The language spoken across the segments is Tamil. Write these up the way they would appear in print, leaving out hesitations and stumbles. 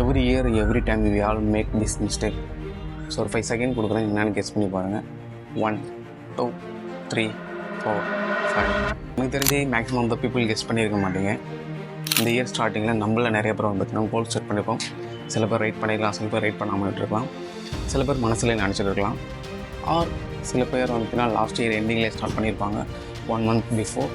Every year every time we all make this mistake. So ஒரு 5 செகண்ட் கொடுக்குறேன், என்னென்னு கெஸ் பண்ணி பாருங்கள். 1 2 3 4 5. எனக்கு தெரிஞ்சு maximum of the people guess பண்ணியிருக்க மாட்டீங்க. இந்த இயர் ஸ்டார்டிங்கில் நம்மள நிறைய பேர் வந்து பார்த்தீங்கன்னா கோல் செட் பண்ணியிருப்போம். சில பேர் ரைட் பண்ணிடலாம், சில பேர் ரைட் பண்ணாமல் இருக்கலாம், சில பேர் மனசுலேயே நினச்சிட்டு இருக்கலாம். ஆர் சில பேர் வந்துட்டுனா லாஸ்ட் இயர் எண்டிங்லேயே ஸ்டார்ட் பண்ணியிருப்பாங்க, 1 month பிஃபோர்.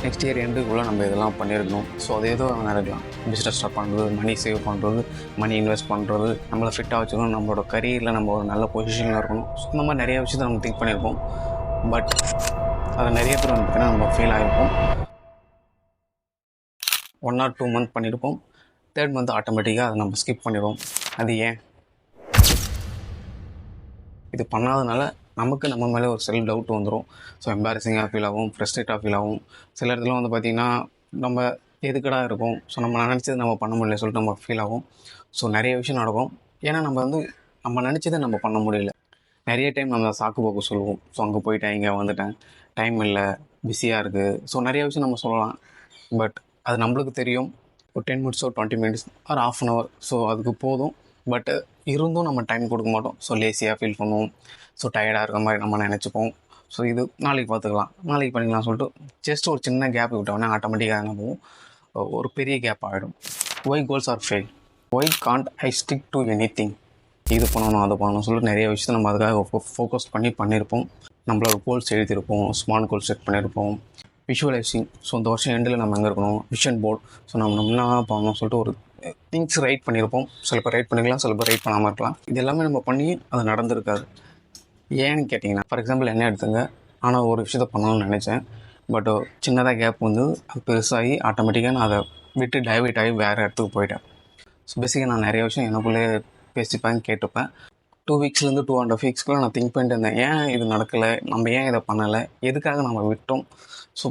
நெக்ஸ்ட் இயர் எண்டுக்குள்ளே நம்ம இதெல்லாம் பண்ணியிருக்கணும். ஸோ அது ஏதோ நடக்கலாம். பிஸ்னஸ் ஸ்டார்ட் பண்ணுறது, மணி சேவ் பண்ணுறது, மணி இன்வெஸ்ட் பண்ணுறது, நம்மளை ஃபிட்டாக வச்சுக்கணும், நம்மளோட கரியரில் நம்ம ஒரு நல்ல பொசிஷனில் இருக்கணும். ஸோ இந்த மாதிரி நிறைய விஷயத்தை நம்ம திங்க் பண்ணியிருப்போம். பட் அதை நிறைய பேர் வந்து பார்த்திங்கன்னா நம்ம ஃபெயில் ஆகிருப்போம். 1 or 2 month பண்ணியிருப்போம். 3rd month ஆட்டோமேட்டிக்காக அதை நம்ம ஸ்கிப் பண்ணிடுவோம். அது ஏன்? இது பண்ணாதனால நமக்கு நம்ம மேலே ஒரு செல்ஃப் டவுட் வந்துடும். ஸோ எம்பாரசிங்காக ஃபீல் ஆகும், ஃப்ரஸ்ட்ரேட்டாக ஃபீல் ஆகும். சில இடத்துல வந்து பார்த்திங்கன்னா நம்ம எதுக்கடா இருக்கும், ஸோ நம்ம நினச்சது நம்ம பண்ண முடியல சொல்லிட்டு நம்ம ஃபீல் ஆகும். ஸோ நிறைய விஷயம் நடக்கும். ஏன்னா நம்ம நினச்சதை நம்ம பண்ண முடியல. நிறைய டைம் நம்ம சாக்கு போக்கு சொல்லுவோம். ஸோ அங்கே போயிட்டேன், இங்கே வந்துட்டேன், டைம் இல்லை, பிஸியாக இருக்குது. ஸோ நிறைய விஷயம் நம்ம சொல்லலாம். பட் அது நம்மளுக்கு தெரியும், ஒரு 10 minutes or 20 minutes or ½ an hour, so அதுக்கு போதும். பட் இருந்தும் நம்ம டைம் கொடுக்க மாட்டோம். ஸோ லேசியாக ஃபீல் பண்ணுவோம். ஸோ டயர்டாக இருக்கிற மாதிரி நம்ம நினச்சிப்போம். ஸோ இது நாளைக்கு பார்த்துக்கலாம், நாளைக்கு பண்ணிக்கலாம் சொல்லிட்டு ஜஸ்ட் ஒரு சின்ன கேப் விட்டோன்னே ஆட்டோமேட்டிக்காக என்ன போகும், ஒரு பெரிய கேப் ஆகிடும். Why goals are fail, why can't I stick to anything. இது பண்ணணும், அது பண்ணணும் சொல்லிட்டு நிறைய விஷயத்தை நம்ம அதுக்காக ஃபோக்கஸ் பண்ணியிருப்போம். நம்மளோட கோல்ஸ் எழுதியிருப்போம், ஸ்மார்ட் கோல்ஸ் செட் பண்ணியிருப்போம். விஷுவலைசிங், ஸோ இந்த வருஷம் எண்டில் நம்ம எங்கே இருக்கணும், விஷன் போர்டு, ஸோ நம்ம என்ன பண்ணணும் சொல்லிட்டு ஒரு திங்ஸ் ரைட் பண்ணியிருப்போம். சில பேர் ரைட் பண்ணிக்கலாம், சில பேர் ரைட் பண்ணாமல் இருக்கலாம். இது எல்லாமே நம்ம பண்ணி அது நடந்திருக்காது. ஏன்னு கேட்டிங்கன்னா, ஃபார் எக்ஸாம்பிள் என்ன எடுத்துங்க, ஆனால் ஒரு விஷயத்த பண்ணணும்னு நினச்சேன். பட் சின்னதாக கேப் வந்து அது பெருசாகி ஆட்டோமேட்டிக்காக நான் அதை விட்டு டைவர்ட் ஆகி வேறு இடத்துக்கு போயிட்டேன். ஸோ பேசிக்காக நான் நிறைய விஷயம் எனக்குள்ளே பேசிப்பேன், கேட்டுப்பேன். 2 weeksலேருந்து 2.5 weeksக்குள்ளே நான் திங்க் பண்ணிட்டு இருந்தேன், ஏன் இது நடக்கலை, நம்ம ஏன் இதை பண்ணலை, எதுக்காக நம்ம விட்டோம். ஸோ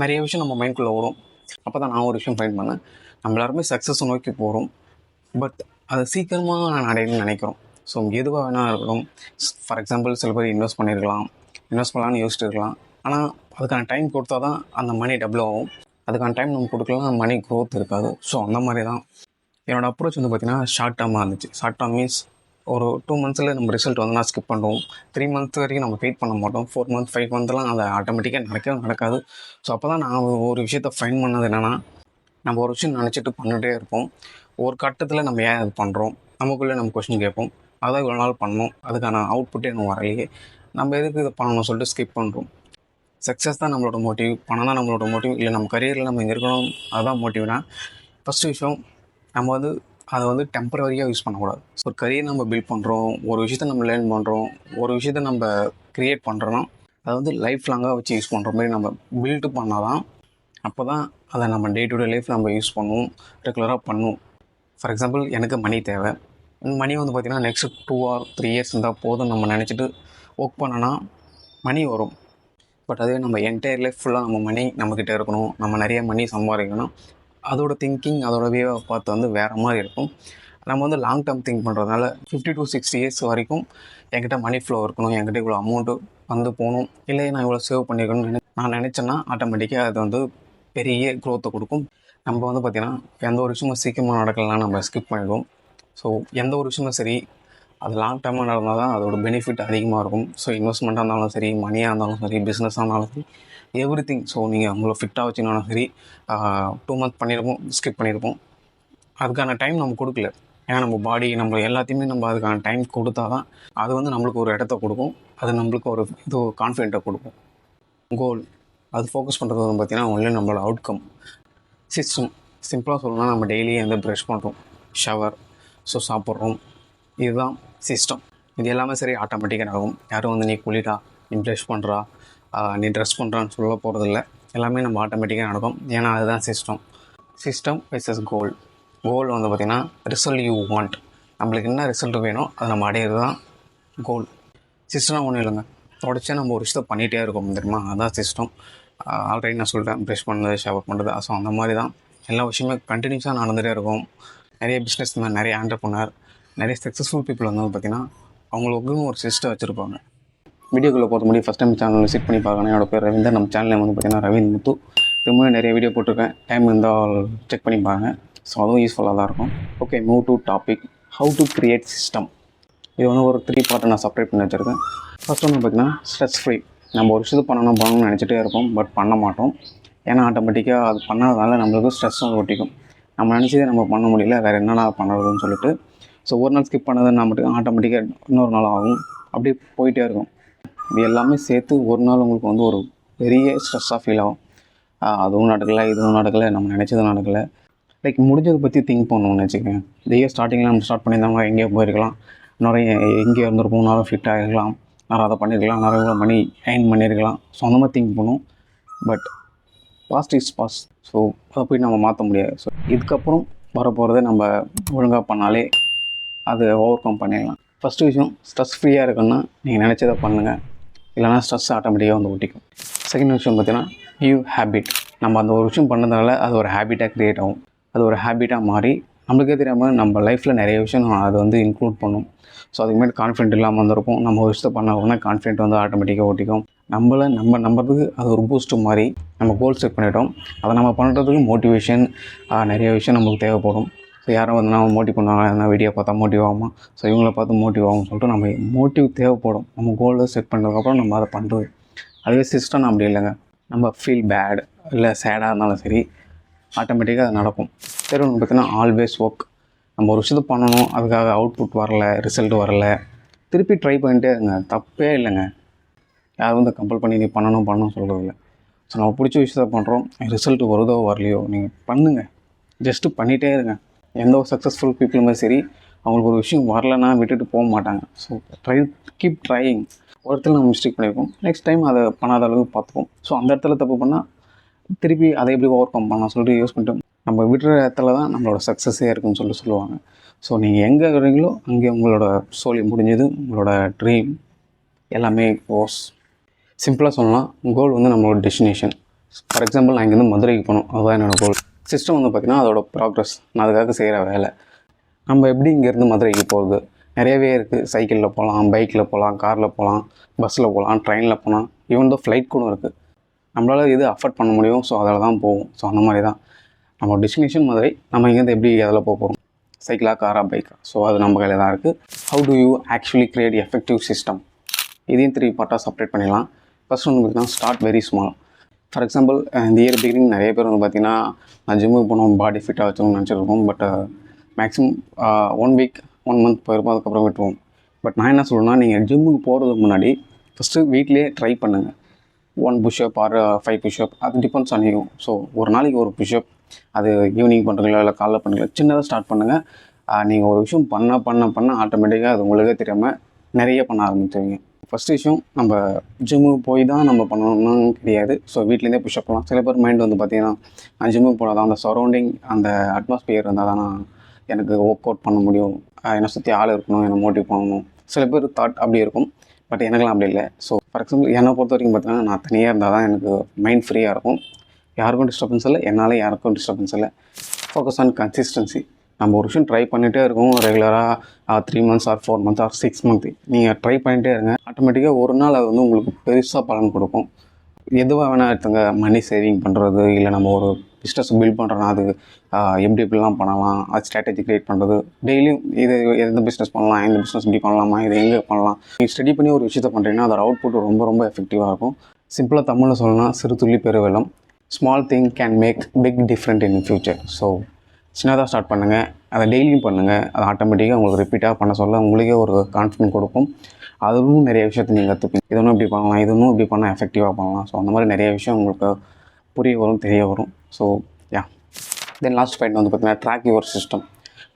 நிறைய விஷயம் நம்ம மைண்ட்குள்ளே வரும். அப்போ தான் நான் ஒரு விஷயம் ஃபைண்ட் பண்ணேன். நம்ம எல்லாருமே சக்ஸஸை நோக்கி போகிறோம். பட் அதை சீக்கிரமாக நான் அடையணும்னு நினைக்கிறோம். ஸோ எதுவாக வேணால் இருக்கணும். ஃபார் எக்ஸாம்பிள் சில பேர் இன்வெஸ்ட் பண்ணலாம்னு யோசிச்சுட்டு இருக்கலாம். ஆனால் அதுக்கான டைம் கொடுத்தா தான் அந்த மணி டபுள் ஆகும். அதுக்கான டைம் நம்ம கொடுக்கலாம், மணி க்ரோத் இருக்காது. ஸோ அந்த மாதிரி தான் என்னோடய அப்ரோச் வந்து பார்த்திங்கன்னா ஷார்ட் டேர்மாக இருந்துச்சு. ஷார்ட் டேர்ம் மீன்ஸ் ஒரு 2 monthஸில் நம்ம ரிசல்ட் வந்து நான் ஸ்கிப் பண்ணுவோம். 3 months வரைக்கும் நம்ம வெயிட் பண்ண மாட்டோம். 4 month 5 monthலாம் அதை ஆட்டோமேட்டிக்காக நடக்காது. ஸோ அப்போ தான் நான் ஒரு விஷயத்தை ஃபைன் பண்ணது என்னென்னா, நம்ம ஒரு விஷயம் நினச்சிட்டு பண்ணிகிட்டே இருப்போம். ஒரு கட்டத்தில் நம்ம ஏன் அது பண்ணுறோம், நமக்குள்ளே நம்ம கொஸ்டின் கேட்போம். அதான் இவ்வளோ நாள் பண்ணோம், அதுக்கான அவுட்புட்டே நம்ம வரலையே, நம்ம எதுக்கு இதை பண்ணணும் சொல்லிட்டு ஸ்கிப் பண்ணுறோம். சக்ஸஸ் தான் நம்மளோட மோட்டிவ், பணம் தான் நம்மளோட மோட்டிவ், இல்லை நம்ம கரியரில் நம்ம இங்கே இருக்கணும் அதுதான் மோட்டிவ்னா, ஃபஸ்ட்டு விஷயம் நம்ம அதை டெம்பரவரியாக யூஸ் பண்ணக்கூடாது. ஸோ ஒரு கரியர் நம்ம பில்ட் பண்ணுறோம், ஒரு விஷயத்தை நம்ம லேர்ன் பண்ணுறோம், ஒரு விஷயத்தை நம்ம க்ரியேட் பண்ணுறோன்னா அதை லைஃப் லாங்காக வச்சு யூஸ் பண்ணுற மாதிரி நம்ம பில்டு பண்ணால் தான், அப்போ தான் அதை நம்ம டே டு டே லைஃப் நம்ம யூஸ் பண்ணுவோம், ரெகுலராக பண்ணுவோம். ஃபார் எக்ஸாம்பிள் எனக்கு மணி தேவை. மணி வந்து பார்த்திங்கன்னா நெக்ஸ்ட் 2 or 3 years இருந்தால் போதும் நம்ம நினச்சிட்டு ஒர்க் பண்ணோன்னா மணி வரும். பட் அதுவே நம்ம என்டையர் லைஃப் ஃபுல்லாக நம்ம மணி நம்மக்கிட்ட இருக்கணும், நம்ம நிறைய மணி சம்பாதிக்கணும், அதோட திங்கிங், அதோட வேவை பார்த்து வேறு மாதிரி இருக்கும். நம்ம லாங் டேர்ம் திங்க் பண்ணுறதுனால 50 to 60 years வரைக்கும் என்கிட்ட மணி ஃப்ளோ இருக்கணும், என்கிட்ட இவ்வளோ அமௌண்ட்டு போகணும், இல்லை நான் இவ்வளோ சேவ் பண்ணியிருக்கணும்னு நான் நினச்சேன்னா ஆட்டோமேட்டிக்காக அது பெரிய க்ரோத்தை கொடுக்கும். நம்ம பார்த்திங்கன்னா எந்த ஒரு விஷயமும் சீக்கிரமாக நடக்கலாம், நம்ம ஸ்கிப் பண்ணிடுவோம். ஸோ எந்த ஒரு விஷயமும் சரி, அது லாங் டேர்மாக நடந்தால் தான் அதோட பெனிஃபிட் அதிகமாக இருக்கும். ஸோ இன்வெஸ்ட்மெண்ட்டாக இருந்தாலும் சரி, மணியாக இருந்தாலும் சரி, பிஸ்னஸாக இருந்தாலும் சரி, எவ்ரி திங். ஸோ நீங்கள் உங்களை ஃபிட்டாக வச்சுனாலும் சரி, 2 month பண்ணியிருப்போம், ஸ்கிப் பண்ணியிருப்போம். அதுக்கான டைம் நம்ம கொடுக்கல. ஏன்னா நம்ம பாடி நம்ம எல்லாத்தையுமே நம்ம அதுக்கான டைம் கொடுத்தா தான் அது நம்மளுக்கு ஒரு இடத்த கொடுக்கும், அது நம்மளுக்கு ஒரு கான்ஃபிடென்ட்டை கொடுக்கும். கோல் அது ஃபோக்கஸ் பண்ணுறது பார்த்திங்கன்னா ஒன்லி நம்மளோட அவுட்கம். சிஸ்டம் சிம்பிளாக சொல்லணும்னா, நம்ம டெய்லி ப்ரஷ் பண்ணுறோம், ஷவர், ஸோ சாப்பிட்றோம், இதுதான் சிஸ்டம். இது எல்லாமே சரி ஆட்டோமேட்டிக்காக நடக்கும். யாரும் நீ குளிடா, நீ ப்ரஷ் பண்ணுறா, நீ ட்ரெஸ் பண்ணுறான்னு சொல்ல போகிறதில்ல. எல்லாமே நம்ம ஆட்டோமேட்டிக்காக நடக்கும். ஏன்னா அதுதான் சிஸ்டம் வெர்சஸ் கோல் பார்த்திங்கன்னா ரிசல்ட் யூ வாண்ட். நம்மளுக்கு என்ன ரிசல்ட் வேணும் அதை நம்ம அடையிறது தான் கோல். சிஸ்டம்னா ஒன்றும் இல்லைங்க, தொடர்ச்சியாக நம்ம ஒரு விஷயத்தை பண்ணிகிட்டே இருக்கோம் தெரியுமா, அதுதான் சிஸ்டம். ஆல்ரெடி நான் சொல்லிட்டேன், ப்ரஷ் பண்ணுறது, ஷவர் பண்ணுறது. ஸோ அந்த மாதிரி தான் எல்லா விஷயமே கண்டினியூஸாக நடந்துகிட்டே இருக்கும். நிறைய பிஸ்னஸ் மேன், நிறைய ஆண்டர்ப்ரனர், நிறைய சக்ஸஸ்ஃபுல் பீப்புள் பார்த்திங்கன்னா அவங்களுக்கு ஒரு சிஸ்டம் வச்சுருப்பாங்க. வீடியோக்குள்ளே போகிற முடியும் ஃபஸ்ட் டைம் சேனல் விசிட் பண்ணி பார்க்கணும். என்னோட பேர் ரவீந்தர். நம்ம சேனலில் பார்த்திங்கன்னா ரவீந்த் முத்து. இது மாதிரி நிறைய வீடியோ போட்டிருக்கேன், டைம் இருந்தால் செக் பண்ணி பாருங்கள். ஸோ அதுவும் யூஸ்ஃபுல்லாக தான் இருக்கும். Okay, move to topic how to create system. இது வந்து ஒரு 3 பார்ட்டை நான் செப்பரேட் பண்ணி வச்சுருக்கேன். ஃபஸ்ட் ஒன்று பார்த்திங்கன்னா ஸ்ட்ரெஸ் ஃப்ரீ. நம்ம ஒரு விஷயத்தை பண்ணணும்னு நினச்சிட்டே இருப்போம், பட் பண்ண மாட்டோம். ஏன்னா ஆட்டோமேட்டிக்காக அது பண்ணாதனால நம்மளுக்கு ஸ்ட்ரெஸ் வந்து ஒட்டிக்கும். நம்ம நினச்சதே நம்ம பண்ண முடியல, வேறு என்னடா பண்ணுறதுன்னு சொல்லிட்டு. ஸோ ஒரு நாள் ஸ்கிப் பண்ணதுன்னா மட்டும் ஆட்டோமேட்டிக்காக இன்னொரு நாள் ஆகும், அப்படியே போயிட்டே இருக்கும். இது எல்லாமே சேர்த்து ஒரு நாள் உங்களுக்கு வந்து ஒரு பெரிய ஸ்ட்ரெஸ்ஸாக ஃபீல் ஆகும். அதுவும் நடக்கலை, இதுவும் நடக்கலை, நம்ம நினச்சதும் நடக்கலை. லைக் முடிஞ்சதை பற்றி திங்க் பண்ணணும்னு வச்சுக்கோங்க. இதே ஸ்டார்டிங்கில் நம்ம ஸ்டார்ட் பண்ணியிருந்தவங்க எங்கேயோ போயிருக்கலாம், நிறைய எங்கேயோ இருந்திருப்போம், நிறைய ஃபிட் ஆகிருக்கலாம், நிறைய அதை பண்ணியிருக்கலாம், நிறைய மணி ஏர்ன் பண்ணியிருக்கலாம். ஸோ அந்த மாதிரி திங்க் பண்ணுவோம். But past is past. So அதை போய் நம்ம மாற்ற முடியாது. ஸோ இதுக்கப்புறம் வரப்போகிறத நம்ம ஒழுங்காக பண்ணாலே அதை ஓவர் கம் பண்ணிடலாம். ஃபஸ்ட்டு விஷயம், ஸ்ட்ரெஸ் ஃப்ரீயாக இருக்குன்னா நீங்கள் நினச்சதை பண்ணுங்கள், இல்லைனா ஸ்ட்ரெஸ் ஆட்டோமேட்டிக்காக வந்து ஒட்டிக்கும். செகண்ட் விஷயம் பார்த்தீங்கன்னா நியூ ஹேபிட். நம்ம அந்த ஒரு விஷயம் பண்ணதுனால அது ஒரு ஹேபிட்டாக க்ரியேட் ஆகும். அது ஒரு ஹேபிட்டாக மாறி நம்மளுக்கே தெரியாமல் நம்ம லைஃப்பில் நிறைய விஷயம் அது வந்து இன்க்ளூட் பண்ணும். ஸோ அதுக்கு முன்னாடி கான்ஃபிடென்ட் இல்லாமல் வந்திருப்போம். நம்ம ஒரு விஷயத்தை பண்ண உடனே கான்ஃபிடென்ட் வந்து ஆட்டோமேட்டிக்காக ஓட்டிக்கும். நம்ம நம்புறதுக்கு அது ஒரு பூஸ்ட்டு மாதிரி. நம்ம கோல் செட் பண்ணிட்டோம், அதை நம்ம பண்ணுறதுக்கு மோட்டிவேஷன் நிறைய விஷயம் நமக்கு தேவைப்படும். ஸோ யாரும் வந்து நம்ம மோட்டிவ் பண்ணுவாங்க, எதனா வீடியோ பார்த்தா மோட்டிவ் ஆகுமா, ஸோ இவங்கள பார்த்து மோட்டிவ் ஆகும்னு சொல்லிட்டு நம்ம மோட்டிவ் தேவைப்படும். நம்ம கோலை செட் பண்ணதுக்கப்புறம் நம்ம அதை பண்ணுறது. அதுவே சிஸ்டம் அப்படி இல்லைங்க. நம்ம ஃபீல் பேட் இல்லை சேடாக இருந்தாலும் சரி, ஆட்டோமேட்டிக்காக அது நடக்கும். சரி, ஒன்று பார்த்தீங்கன்னா ஆல்வேஸ் ஒர்க். நம்ம ஒரு விஷயத்தை பண்ணணும், அதுக்காக அவுட்புட் வரல, ரிசல்ட் வரல, திருப்பி ட்ரை பண்ணிட்டே இருங்க, தப்பே இல்லைங்க. யாரும் வந்து கம்பல் பண்ணி நீ பண்ணணும் சொல்கிறது இல்லை. ஸோ நம்ம பிடிச்ச விஷயத்த பண்ணுறோம், ரிசல்ட் வருதோ வரலையோ நீங்கள் பண்ணுங்கள், ஜஸ்ட்டு பண்ணிகிட்டே இருங்க. எந்த ஒரு சக்ஸஸ்ஃபுல் பீப்புளுமே சரி, அவங்களுக்கு ஒரு விஷயம் வரலைன்னா விட்டுட்டு போக மாட்டாங்க. So keep trying. ஒரு இடத்துல நம்ம மிஸ்டேக் பண்ணியிருக்கோம், நெக்ஸ்ட் டைம் அதை பண்ணாத அளவுக்கு பார்த்துப்போம். ஸோ அந்த இடத்துல தப்பு பண்ணால் திருப்பி அதை எப்படி ஓவர் கம் பண்ணலாம் சொல்லிட்டு யூஸ் பண்ணிட்டு நம்ம விடுற இடத்துல தான் நம்மளோட சக்ஸஸே இருக்குன்னு சொல்லுவாங்க. ஸோ நீங்கள் எங்கே வரீங்களோ அங்கே உங்களோட சோலி முடிஞ்சது, உங்களோட ட்ரீம் எல்லாமே கோஸ். சிம்பிளாக சொல்லலாம், கோல் வந்து நம்மளோட டெஸ்டினேஷன். ஃபார் எக்ஸாம்பிள், நான் இங்கேருந்து மதுரைக்கு போகணும், அதுதான் என்னோடய கோல். சிஸ்டம் வந்து பார்த்திங்கன்னா அதோட ப்ராக்ரஸ், நான் அதுக்காக செய்கிற வேலை. நம்ம எப்படி இங்கேருந்து மதுரைக்கு போகிறது நிறையவே இருக்குது. சைக்கிளில் போகலாம், பைக்கில் போகலாம், காரில் போகலாம், பஸ்ஸில் போகலாம், ட்ரெயினில் போகலாம், ஈவன் தான் ஃப்ளைட் கூட இருக்குது. நம்மளால் எது அஃபோர்ட் பண்ண முடியும், ஸோ அதில் தான் போகும். ஸோ அந்த மாதிரி தான் நம்ம டெஸ்டினேஷன் மதுரை. நம்ம இங்கேருந்து எப்படி அதில் போக போகிறோம், சைக்கிளாக, காரா, பைக்கா, ஸோ அது நம்ம கையில் தான் இருக்குது. How to you actually create effective system? இதையும் 3 பார்ட்டாக செப்பரேட் பண்ணிடலாம். ஃபஸ்ட் ஒன்று பார்த்திங்கன்னா start very small. For example, இந்த இயர் பிகினிங் நிறைய பேர் வந்து பார்த்திங்கன்னா நான் ஜிம்முக்கு போனோம், பாடி ஃபிட்டாக வச்சோம்னு நினச்சிருப்போம். பட் மேக்ஸிமம் 1 வீக் 1 மந்த் போயிருப்போம், அதுக்கப்புறம் விட்டுருவோம். பட் நான் என்ன சொல்லுவேன்னா, நீங்கள் ஜிம்முக்கு போகிறதுக்கு முன்னாடி ஃபஸ்ட்டு வீட்லேயே ட்ரை பண்ணுங்கள். 1 புஷ்அப் ஆர் 5 புஷ்அப், அது டிபெண்ட்ஸ் ஆன் யூ. ஸோ ஒரு நாளைக்கு ஒரு புஷ்அப், அது ஈவினிங் பண்ணுறீங்களா இல்லை காலைல பண்ணுறீங்களா, சின்னதாக ஸ்டார்ட் பண்ணுங்கள். நீங்கள் ஒரு விஷயம் பண்ண ஆட்டோமேட்டிக்காக அது உங்களுக்கே தெரியாமல் நிறைய பண்ண ஆரம்பிச்சுவீங்க. ஃபஸ்ட்டு விஷயம், நம்ம ஜிம்முக்கு போய் தான் நம்ம பண்ணணும்னு கிடையாது. ஸோ வீட்லேருந்தே புஷ்அப் பண்ணலாம். சில பேர் மைண்ட் வந்து பார்த்திங்கன்னா, நான் ஜிம்முக்கு போனால் தான் அந்த சரௌண்டிங், அந்த அட்மாஸ்பியர் இருந்தால் தான் நான் எனக்கு ஒர்க் அவுட் பண்ண முடியும், என்னை சுற்றி ஆள் இருக்கணும், என்னை மோட்டிவ் பண்ணணும். சில பேர் தாட் அப்படி இருக்கும், பட் எனக்குலாம் அப்படி இல்லை. ஸோ ஃபார் எக்ஸாம்பிள், என்னை பொறுத்த வரைக்கும் பார்த்தீங்கன்னா, நான் தனியாக இருந்தால் தான் எனக்கு மைண்ட் ஃப்ரீயாக இருக்கும். யாருக்கும் டிஸ்டர்பன்ஸ் இல்லை, என்னால் யாருக்கும் டிஸ்டர்பன்ஸ் இல்லை. Focus on consistency. நம்ம ஒரு விஷயம் ட்ரை பண்ணிகிட்டே இருக்கோம் ரெகுலராக, 3 months or 4 months or 6 months நீங்கள் ட்ரை பண்ணிகிட்டே இருங்க. ஆட்டோமேட்டிக்காக ஒரு நாள் அது வந்து உங்களுக்கு பெருசாக பலன் கொடுக்கும். எதுவாக வேணால் எடுத்துங்க, மணி சேவிங் பண்ணுறது, இல்லை நம்ம ஒரு பிஸ்னஸ் பில்ட் பண்ணுறோன்னா அது எப்படிலாம் பண்ணலாம், அது ஸ்ட்ராட்டஜி க்ரியேட் பண்ணுறது, டெய்லியும் இது எந்த பிஸ்னஸ் பண்ணலாம், இந்த பிஸ்னஸ் இப்படி பண்ணலாமா, இது எங்கே பண்ணலாம், நீங்கள் ஸ்டடி பண்ணி ஒரு விஷயத்தை பண்ணுறீங்கன்னா அதோட அவுட்புட் ரொம்ப எஃபெக்டிவாக இருக்கும். சிம்பிளாக தமிழில் சொல்லணும்னா, சிறு துளி பெருவெள்ளம். Small thing can make big different in future. So சின்னதாக ஸ்டார்ட் பண்ணுங்கள், அதை டெய்லியும் பண்ணுங்கள். அது ஆட்டோமேட்டிக்காக உங்களுக்கு ரிப்பீட்டாக பண்ண சொல்ல உங்களுக்கே ஒரு கான்ஃபிடென்ட் கொடுக்கும். அதுவும் நிறைய விஷயத்தை நீங்கள் கற்றுப்பீங்க. இது ஒன்றும் இப்படி பண்ணலாம், இது ஒன்றும் இப்படி பண்ணால் எஃபெக்டிவாக பண்ணலாம். ஸோ அந்த மாதிரி நிறைய விஷயம் உங்களுக்கு புரிய வரும், தெரிய வரும். ஸோ தென் லாஸ்ட் பாயிண்ட் வந்து பார்த்திங்கன்னா, ட்ராக் யுவர் சிஸ்டம்.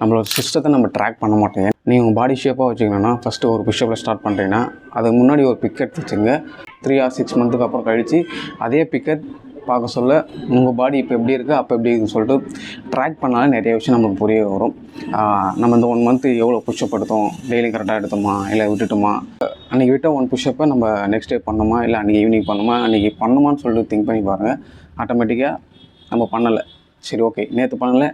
நம்மளோட சிஸ்டத்தை நம்ம ட்ராக் பண்ண மாட்டேங்க. நீங்கள் உங்கள் பாடி ஷேப்பாக வச்சுக்கணுன்னா, ஃபஸ்ட்டு ஒரு புஷ்அப்பில் ஸ்டார்ட் பண்ணுறீங்கன்னா அதுக்கு முன்னாடி ஒரு பிக்கெட் வச்சுங்க. 3 or 6 months அப்புறம் கழித்து அதே பிக்கெட் பார்க்க சொல்ல உங்கள் பாடி இப்போ எப்படி இருக்குது, அப்போ எப்படி இருக்குன்னு சொல்லிட்டு ட்ராக் பண்ணாலே நிறைய விஷயம் நமக்கு புரிய வரும். நம்ம இந்த 1 month எவ்வளோ புஷ்அப் எடுத்தோம், டெய்லியும் கரெக்டாக எடுத்தோமா இல்லை விட்டுட்டோமா, அன்றைக்கி விட்ட 1 புஷ்அப்பை நம்ம நெக்ஸ்ட் டே பண்ணோமா இல்லை அன்றைக்கி ஈவினிங் பண்ணோமா, அன்றைக்கி பண்ணோமான்னு சொல்லிட்டு திங்க் பண்ணி பாருங்கள். ஆட்டோமேட்டிக்காக நம்ம பண்ணலை, சரி ஓகே நேற்று பண்ணலை,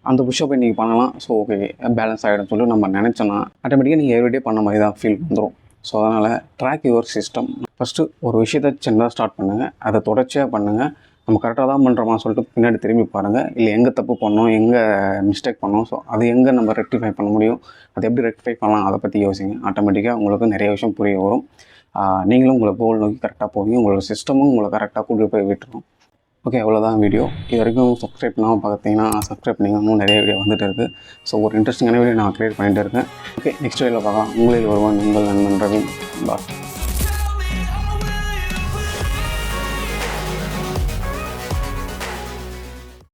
அந்த புஷ்அப்பை இன்றைக்கி பண்ணலாம், ஸோ ஓகே பேலன்ஸ் ஆகிடும் சொல்லி நம்ம நினச்சோன்னா ஆட்டோமேட்டிக்காக நீங்கள் எவ்ரிடே பண்ண மாதிரி தான் ஃபீல் வந்துடும். ஸோ அதனால் ட்ராக் யுவர் சிஸ்டம். ஃபஸ்ட்டு ஒரு விஷயத்தை சின்னதாக ஸ்டார்ட் பண்ணுங்கள், அதை தொடர்ச்சியாக பண்ணுங்கள். நம்ம கரெக்டாக தான் பண்ணுறோமா சொல்லிட்டு பின்னாடி திரும்பி பாருங்கள். இல்லை எங்கே தப்பு பண்ணோம், எங்கே மிஸ்டேக் பண்ணோம், ஸோ அது எங்கே நம்ம ரெக்டிஃபை பண்ண முடியும், அதை எப்படி ரெக்டிஃபை பண்ணலாம், அதை பற்றி யோசிங்க. ஆட்டோமேட்டிக்காக உங்களுக்கு நிறைய விஷயம் புரிய வரும். நீங்களும் உங்களை கோல் நோக்கி கரெக்டாக போவீங்க. உங்களோட சிஸ்டமும் உங்களை கரெக்டாக கூட்டிட்டு போய் விட்டுரும். ஓகே, அவ்வளோதான் வீடியோ. இது வரைக்கும் சப்ஸ்கிரைப் பண்ணாமல் பார்த்தீங்கன்னா சப்ஸ்கிரைப் பண்ணிங்க. இன்னும் நிறைய வீடியோ வந்துட்டு இருக்குது. ஸோ ஒரு இன்ட்ரெஸ்டிங்கான வீடியோ நான் க்ரியேட் பண்ணிகிட்டு இருக்கேன். ஓகே, நெக்ஸ்ட் வீடியோவில் பார்க்கலாம். உங்களில் ஒருவன் உங்கள் நண்பன் ரவி. பாய்.